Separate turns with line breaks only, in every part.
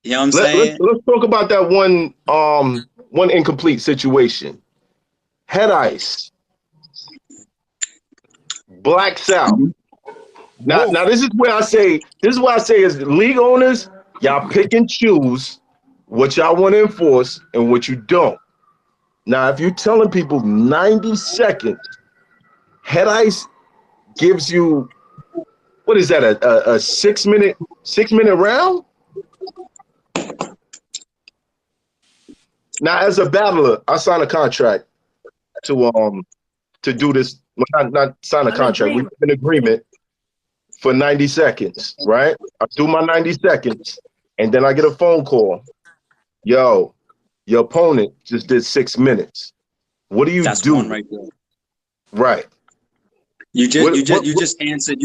You know what I'm
Let's
saying?
let's talk about that one incomplete situation. Head ice, blacks out.
Mhm.
Now
Wolf.
this is why I say as league owners, y'all pick and choose what y'all want to enforce and what you don't. Now, if you're telling people 90 seconds, head ice gives you what is that a 6 minute round? Now, as a battler, I signed a contract to do this. Well, not sign a contract. We have an agreement for 90 seconds, right? I do my 90 seconds, and then I get a phone call. Yo, your opponent just did 6 minutes. What do you
That's one
do?
right there.
Right.
You just
What
you just
what,
you
what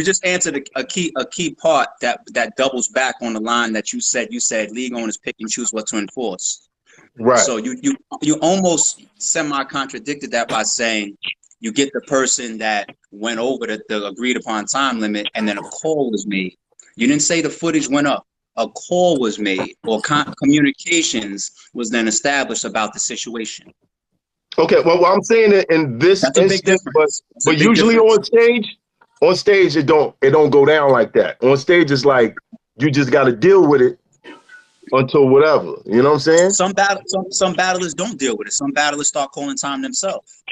just answered a key part that doubles back on the line that you said. You said league owners pick and choose what to enforce.
right.
So you almost semi contradicted that by saying you get the person that went over the agreed upon time limit, and then a call was made. You didn't say the footage went up. A call was made, or communications was then established about the situation.
Okay, well I'm saying it in this
That's a big
instance, but
difference. That's a
but
big
usually
difference.
on stage it don't go down like that. On stage it's like you just gotta deal with it until whatever. You know what I'm saying?
Some battlers don't deal with it. Some battlers start calling time themselves.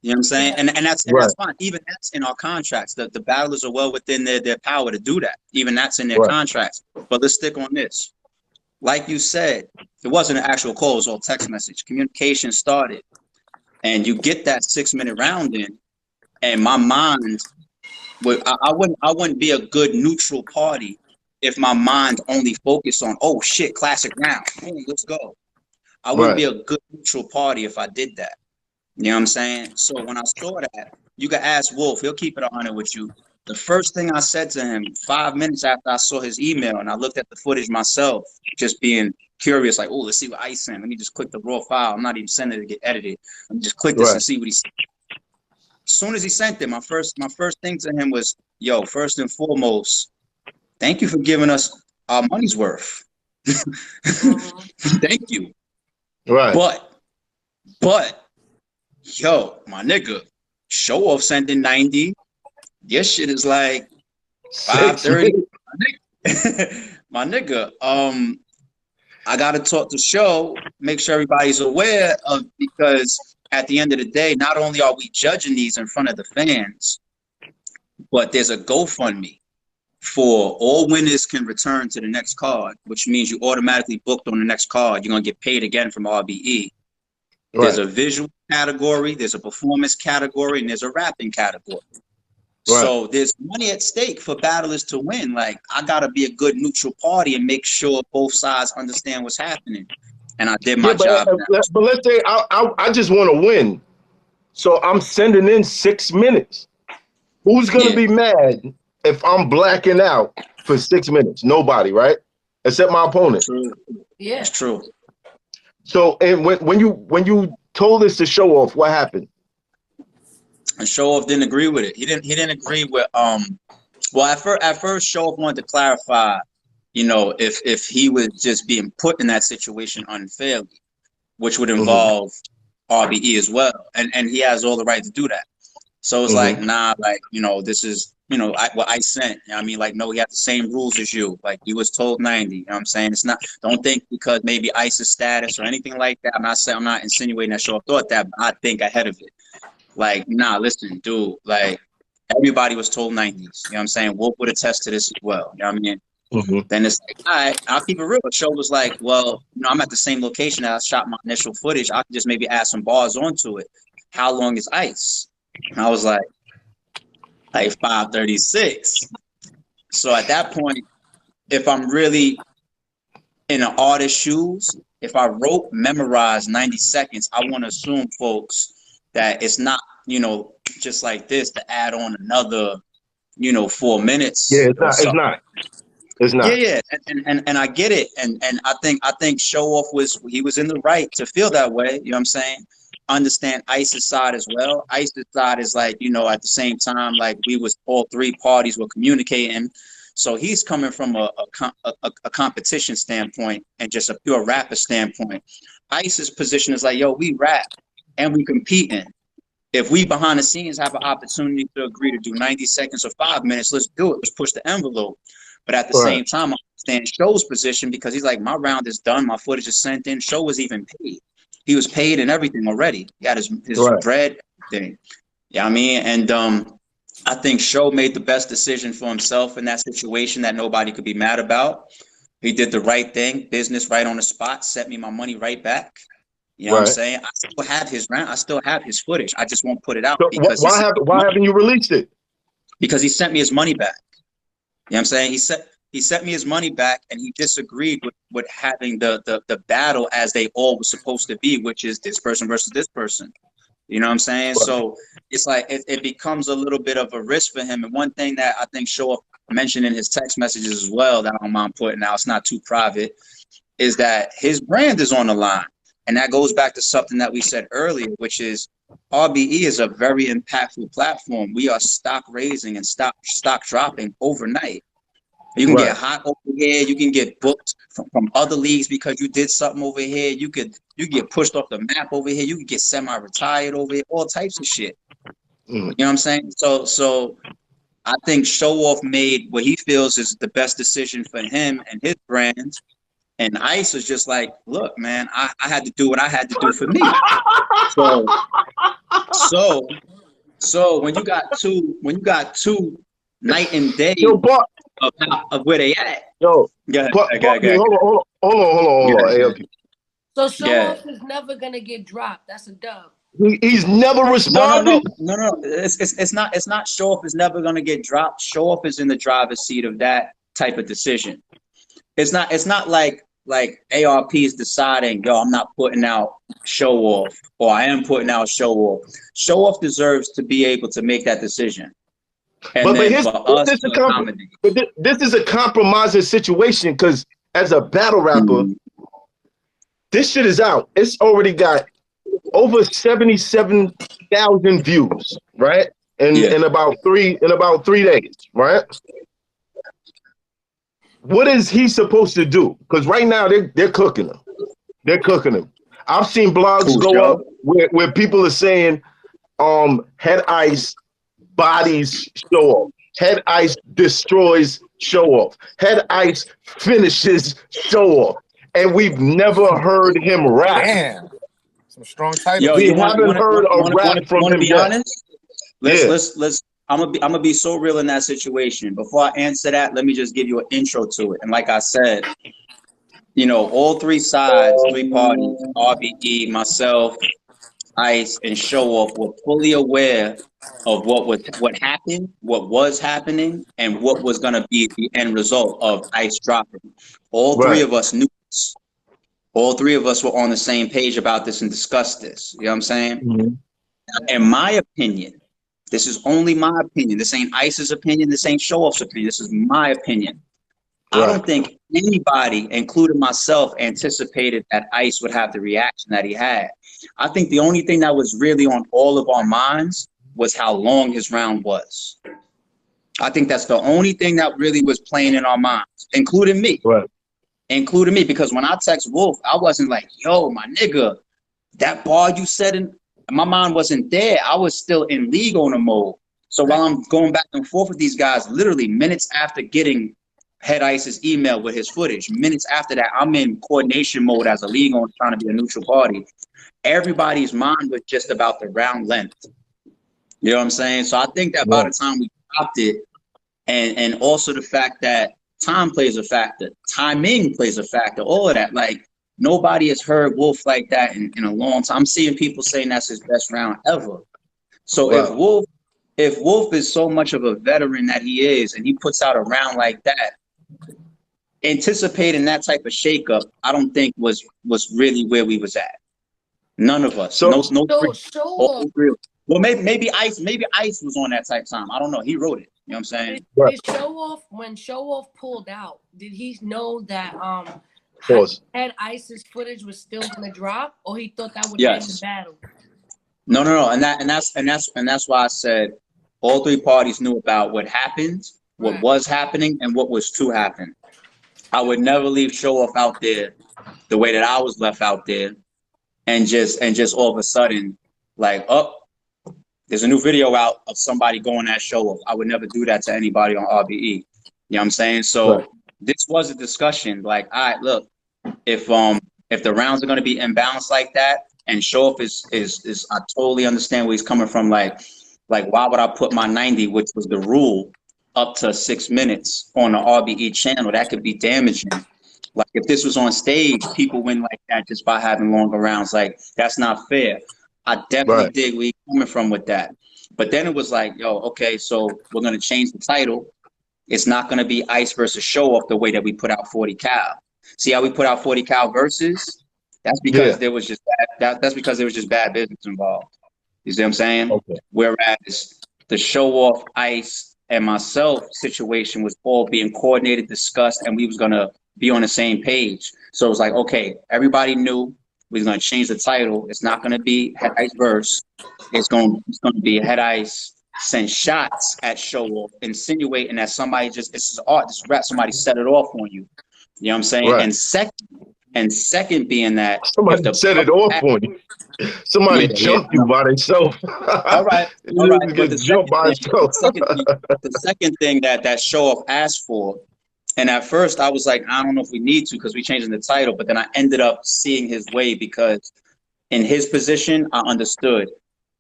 You know what I'm saying? And that's
Right,
fine. Even that's in our contracts. The battlers are well within their power to do that. Even that's in their
right,
contracts. But let's stick on this. Like you said, it wasn't an actual call, it was all text message. Communication started. And you get that 6 minute round in, and my mind I wouldn't be a good neutral party if my mind only focused on, oh shit, classic round. Boom, let's go. I wouldn't
right.
be a good neutral party if I did that. You know what I'm saying? So when I saw that, you can ask Wolf, he'll keep it 100 with you. The first thing I said to him 5 minutes after I saw his email and I looked at the footage myself, just being curious, like, oh, let's see what Ice sent. Let me just click the raw file. I'm not even sending it to get edited. Let me just click this
Right.
and see what he sent. As soon as he sent it, my first thing to him was, yo, first and foremost, thank you for giving us our money's worth. Thank you.
Right.
But, but, yo, my nigga, show off sending 90. Your shit is like
6
5:30.
minutes.
My nigga, I gotta talk to show, make sure everybody's aware of, because at the end of the day, not only are we judging these in front of the fans, but there's a GoFundMe for all winners can return to the next card, which means you automatically booked on the next card. You're gonna get paid again from RBE. There's
Right.
a visual category, there's a performance category, and there's a rapping category.
Right.
So there's money at stake for battlers to win. Like, I gotta be a good neutral party and make sure both sides understand what's happening. And I did
Yeah,
my job.
but let's say I just want to win. So I'm sending in 6 minutes. Who's gonna
Yeah,
be mad if I'm blacking out for 6 minutes? Nobody, right? Except my opponent.
true. It's true.
So and when you told us to show off, what happened?
And Show Off didn't agree with it. He didn't agree with well, at first Show Off wanted to clarify, if he was just being put in that situation unfairly, which would
Mm-hmm.
involve RBE as well. And he has all the right to do that. So it's like,
Mm-hmm.
nah, like, this is, what I sent. I mean, like, no, he had the same rules as you. Like, he was told 90. You know what I'm saying? It's not, don't think because maybe ISIS status or anything like that. I'm not insinuating that Shaw thought that, but I think ahead of it. Like, nah, listen, dude, like, everybody was told 90s. You know what I'm saying? Wolf would attest to this as well. You know what I mean?
Mm-hmm.
Then it's like, all right, I'll keep it real. The show was like, well, I'm at the same location that I shot my initial footage. I can just maybe add some bars onto it. How long is ice? And I was like 5:36. So at that point, if I'm really in an artist's shoes, if I wrote, memorized 90 seconds, I want to assume, folks, that it's not, just like this to add on another, 4 minutes
Yeah, it's
or
not. It's
something.
not. It's
Yeah,
not.
yeah, and I get it, and I think Show Off was in the right to feel that way. You know what I'm saying? Understand Ice's side as well. Ice's side is like, at the same time, like, we was all three parties were communicating. So he's coming from a competition standpoint and just a pure rapper standpoint. Ice's position is like, yo, we rap and we competing. If we behind the scenes have an opportunity to agree to do 90 seconds or 5 minutes, let's do it. Let's push the envelope. But at the same time, I understand Show's position because he's like, my round is done. My footage is sent in. Show was even paid. He was paid and everything already. He got his bread, everything. Yeah, I mean, and I think Show made the best decision for himself in that situation that nobody could be mad about. He did the right thing, business right on the spot, sent me my money right back. You know what I'm saying? I still have his round. I still have his footage. I just won't put it out.
So
because
why haven't you released it?
Because he sent me his money back. You know what I'm saying? He sent me his money back, and he disagreed with having the battle as they all were supposed to be, which is this person versus this person. You know what I'm saying? Right. So it's like it becomes a little bit of a risk for him. And one thing that I think Show mentioned in his text messages as well that I don't mind putting out, it's not too private, is that his brand is on the line. And that goes back to something that we said earlier, which is RBE is a very impactful platform. We are stock raising and stock dropping overnight. You can get hot over here. You can get booked from other leagues because you did something over here. You get pushed off the map over here. You can get semi-retired over here. All types of shit. You know what I'm saying? So I think Show Off made what he feels is the best decision for him and his brand. And Ice was just like, look, man, I had to do what I had to do for me. So when you got two night and day of where they at.
Yo,
go ahead.
Hold on.
So Show Off is never gonna get dropped. That's a dub.
He's never responded.
No. It's not Show Off is never gonna get dropped. Show Off is in the driver's seat of that type of decision. It's not like ARP is deciding, yo, I'm not putting out Show Off, or I am putting out Show Off. Show Off deserves to be able to make that decision. And
this is a compromising situation because as a battle rapper, this shit is out. It's already got over 77,000 views, right? In about 3 days, right? What is he supposed to do? Because right now they're cooking him. They're cooking him. I've seen blogs go up where people are saying, Head Ice bodies Show Off. Head Ice destroys Show Off. Head Ice finishes Show Off. And we've never heard him rap.
Damn. Some strong titles.
Yo,
we haven't heard a rap from him
be
yet.
Honest? Let's I'm gonna be so real in that situation. Before I answer that, let me just give you an intro to it. And like I said, you know, all three sides, three parties, RBE, myself, Ice, and Show Off were fully aware of what happened, what was happening, and what was gonna be the end result of Ice dropping. All three of us knew this. All three of us were on the same page about this and discussed this. You know what I'm saying? In my opinion, this is only my opinion. This ain't Ice's opinion. This ain't Show Off's opinion. This is my opinion. I don't think anybody, including myself, anticipated that Ice would have the reaction that he had. I think the only thing that was really on all of our minds was how long his round was. I think that's the only thing that really was playing in our minds, including me. Including me, because when I text Wolf, I wasn't like, yo, my nigga, that bar you said in my mind wasn't there. I was still in league owner mode. So while I'm going back and forth with these guys, literally minutes after getting Head Ice's email with his footage, minutes after that, I'm in coordination mode as a league owner trying to be a neutral party. Everybody's mind was just about the round length. You know what I'm saying? So I think that by the time we dropped it, and also the fact that time plays a factor, timing plays a factor, all of that, like, nobody has heard Wolf like that in a long time. I'm seeing people saying that's his best round ever. So if Wolf is so much of a veteran that he is, and he puts out a round like that, anticipating that type of shakeup, I don't think was really where we was at. None of us.
So
well, maybe Ice was on that type of time. I don't know. He wrote it. You know what I'm saying?
When Show Off pulled out, did he know that Head Ice's footage was still gonna drop, or he thought that would end the battle?
No. And that's why I said all three parties knew about what happened what was happening and what was to happen. I would never leave Show Off out there the way that I was left out there, and just all of a sudden, like, oh, there's a new video out of somebody going at Show Off. I would never do that to anybody on RBE. You know what I'm saying? So this was a discussion. Like, all right, look, if the rounds are going to be imbalanced like that, and Show Off is I totally understand where he's coming from. Like why would I put my 90, which was the rule, up to 6 minutes on the RBE channel? That could be damaging. Like, if this was on stage, people win like that just by having longer rounds. Like, that's not fair. I definitely dig where you're coming from with that. But then it was like, yo, okay, so we're going to change the title. It's not going to be Ice versus Show Off the way that we put out 40 Cal. See how we put out 40 Cal versus? That's because there was just that's because there was just bad business involved. You see what I'm saying? Okay. Whereas the Show Off, Ice, and myself situation was all being coordinated, discussed, and we was going to be on the same page. So it was like, okay, everybody knew we was going to change the title. It's not going to be Head Ice verse. It's going to be Head Ice send shots at Show Off, insinuating that somebody this is art, this rap, somebody set it off on you. You know what I'm saying? Right. And second being that
somebody set it off on you. Somebody jumped you by themselves.
All right. But the second thing that Show Off asked for, and at first I was like, I don't know if we need to because we're changing the title, but then I ended up seeing his way because in his position, I understood.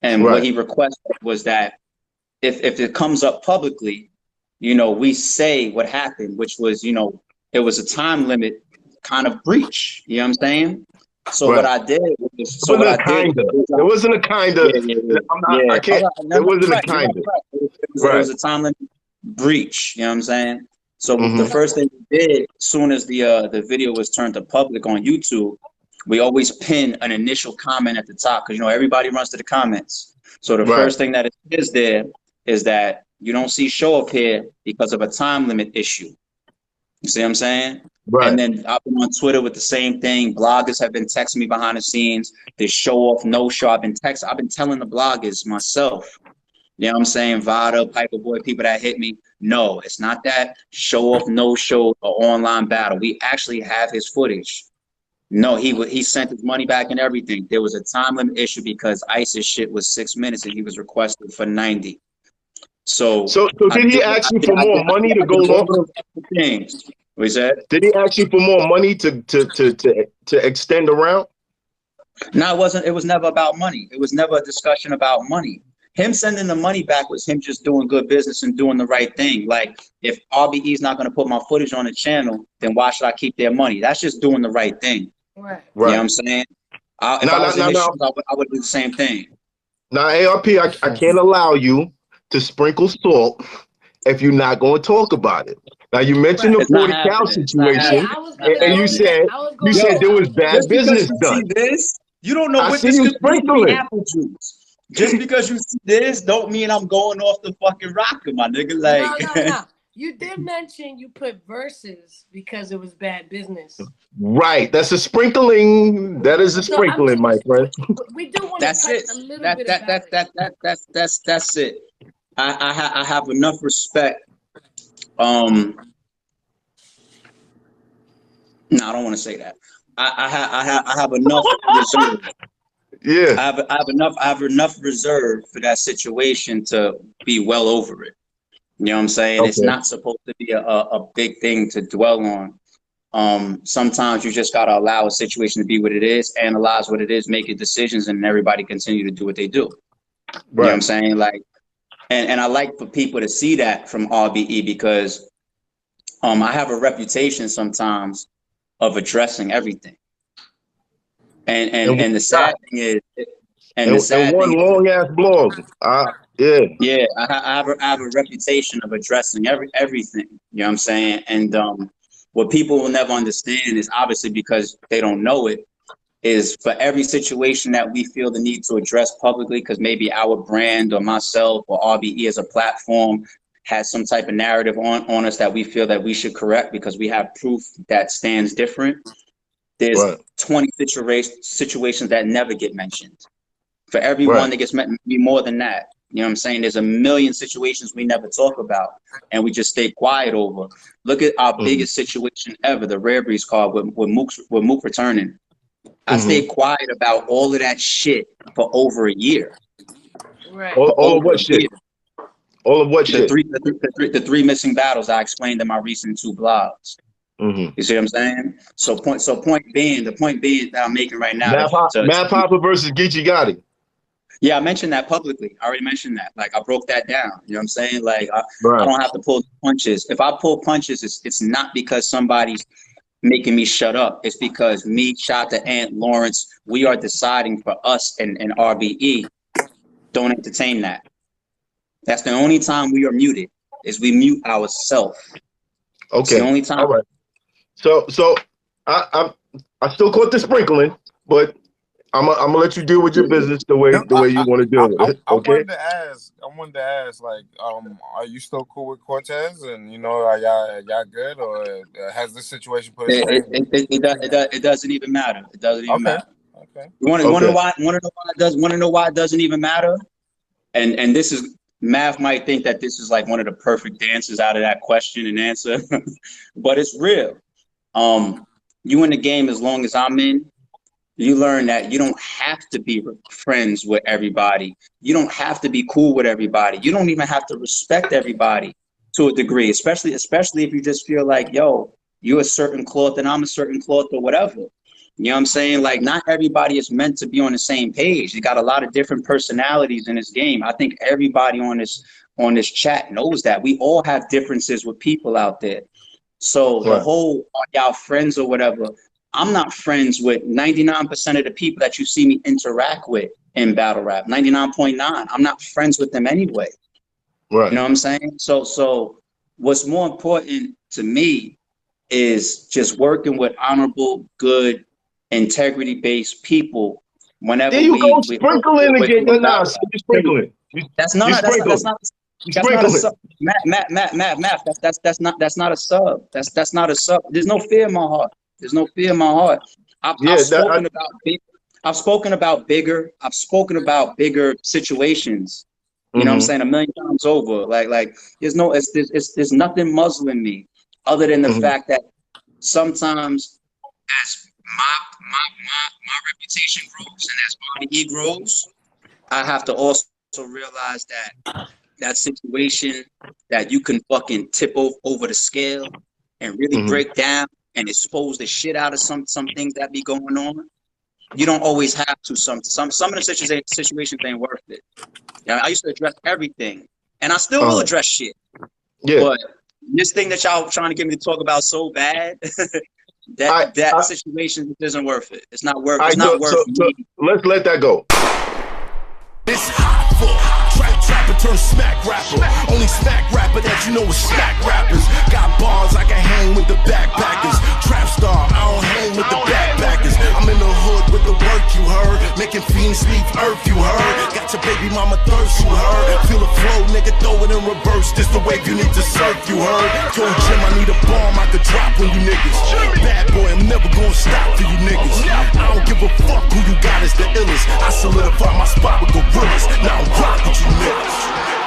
And what he requested was that if it comes up publicly, you know, we say what happened, which was, you know, it was a time limit kind of breach. You know what I'm saying? So what I did was,
it wasn't a kind of. I can't. It wasn't a kind of.
It was a time limit breach. You know what I'm saying? So the first thing we did, as soon as the video was turned to public on YouTube, we always pin an initial comment at the top because, you know, everybody runs to the comments. So the first thing that is there is that you don't see Show Off here because of a time limit issue. You see what I'm saying? Right. And then I've been on Twitter with the same thing. Bloggers have been texting me behind the scenes. They Show Off, no show. I've been telling the bloggers myself. You know what I'm saying? Vada, Piper Boy, people that hit me. No, it's not that. Show Off, no show, or online battle. We actually have his footage. No, he sent his money back and everything. There was a time limit issue because Ice's shit was 6 minutes and he was requested for 90. So
did he ask you for more money to go longer?
What is that?
Did he ask you for more money to extend around?
No, it wasn't. It was never about money. It was never a discussion about money. Him sending the money back was him just doing good business and doing the right thing. Like, if RBE is not going to put my footage on the channel, then why should I keep their money? That's just doing the right thing.
Right.
You know what I'm saying? If I was in his shoes, I would do the same thing.
Now, ARP, I can't allow you to sprinkle salt if you're not going to talk about it. Now, you mentioned the 40 Cal situation, and you said there was bad business done.
You don't know what this could be. Apple juice. Just because you see this, don't mean I'm going off the fucking rocker, my nigga. Like,
no. You did mention you put verses because it was bad business.
Right. That's a sprinkling. That is a sprinkling, my friend.
We do want to touch a little bit about it.
That's it. I have enough respect. No, I don't want to say that. I have enough reserve.
Yeah,
I have enough reserve for that situation to be well over it. You know what I'm saying? Okay. It's not supposed to be a big thing to dwell on. Sometimes you just gotta allow a situation to be what it is, analyze what it is, make your decisions, and everybody continue to do what they do. Right. You know what I'm saying? Like, and I like for people to see that from RBE because I have a reputation sometimes of addressing everything. And the sad thing is,
one long ass blog.
Yeah, I have a reputation of addressing everything. You know what I'm saying? And what people will never understand is obviously because they don't know it, is for every situation that we feel the need to address publicly, because maybe our brand or myself or RBE as a platform has some type of narrative on us that we feel that we should correct because we have proof that stands different. There's 20 situations that never get mentioned. For every one that gets mentioned, maybe more than that. You know what I'm saying? There's a million situations we never talk about and we just stay quiet over. Look at our biggest situation ever, the Rare Breeds card with Mook returning. I stayed quiet about all of that shit for over a year.
Right.
All of what shit? All of what shit?
The three missing battles I explained in my recent 2 blogs. You see what I'm saying? So the point being that I'm making right now.
Math Hoffa versus Geechee Gotti.
Yeah, I mentioned that publicly. I already mentioned that. Like, I broke that down. You know what I'm saying? Like, I don't have to pull punches. If I pull punches, it's not because somebody's making me shut up. It's because me, Shota, and Lawrence, we are deciding for us and RBE. Don't entertain that. That's the only time we are muted, is we mute ourselves.
Okay.
It's the only time.
All right. So I still caught the sprinkling, but I'm gonna let you deal with your business the way you want to deal with it. Okay.
I wanted to ask, like, are you still cool with Cortez? And are y'all good, or has this situation put
it doesn't even matter. It doesn't even matter.
Okay.
You want to know why? Want to know why it doesn't even matter? And this is, Math might think that this is like one of the perfect answers out of that question and answer, but it's real. You in the game as long as I'm in, you learn that you don't have to be friends with everybody. You don't have to be cool with everybody. You don't even have to respect everybody to a degree, especially if you just feel like, yo, you're a certain cloth and I'm a certain cloth or whatever. You know what I'm saying? Like, not everybody is meant to be on the same page. You got a lot of different personalities in this game. I think everybody on this chat knows that. We all have differences with people out there. So the whole, are y'all friends or whatever, I'm not friends with 99% of the people that you see me interact with in battle rap. 99.9. I'm not friends with them anyway. Right. You know what I'm saying? So what's more important to me is just working with honorable, good, integrity-based people. Whenever
there you go, sprinkling again. You're sprinkling.
That's not a sub. Math. That's not a sub. That's not a sub. There's no fear in my heart. There's no fear in my heart. I've spoken about bigger situations. You know what I'm saying? 1,000,000 times over. Like there's nothing muzzling me other than the fact that sometimes as my reputation grows and as RBE grows, I have to also realize that situation that you can fucking tip over the scale and really break down and expose the shit out of some things that be going on. You don't always have to. Some of the situations ain't worth it. I used to address everything, and I still will address shit. Yeah. But this thing that y'all trying to get me to talk about so bad, that situation isn't worth it. It's not worth. It's not worth it.
So let's let that go.
It's hot for trapper turn smack rapper. Only smack rapper that you know is smack rappers. Got bars I can hang with the backpackers. Trap star, I don't hang with the backpackers. I'm in the hood with the work, you heard. Making fiends leave earth, you heard. Got your baby mama thirst, you heard. Feel the flow, nigga, throw it in reverse. This the wave you need to surf, you heard. Told Jim I need a bomb I could drop on you niggas. Bad boy, I'm never gonna stop for you niggas. I don't give a fuck who you got is the illest. I solidify my spot with gorillas. Now I'm rock with you niggas.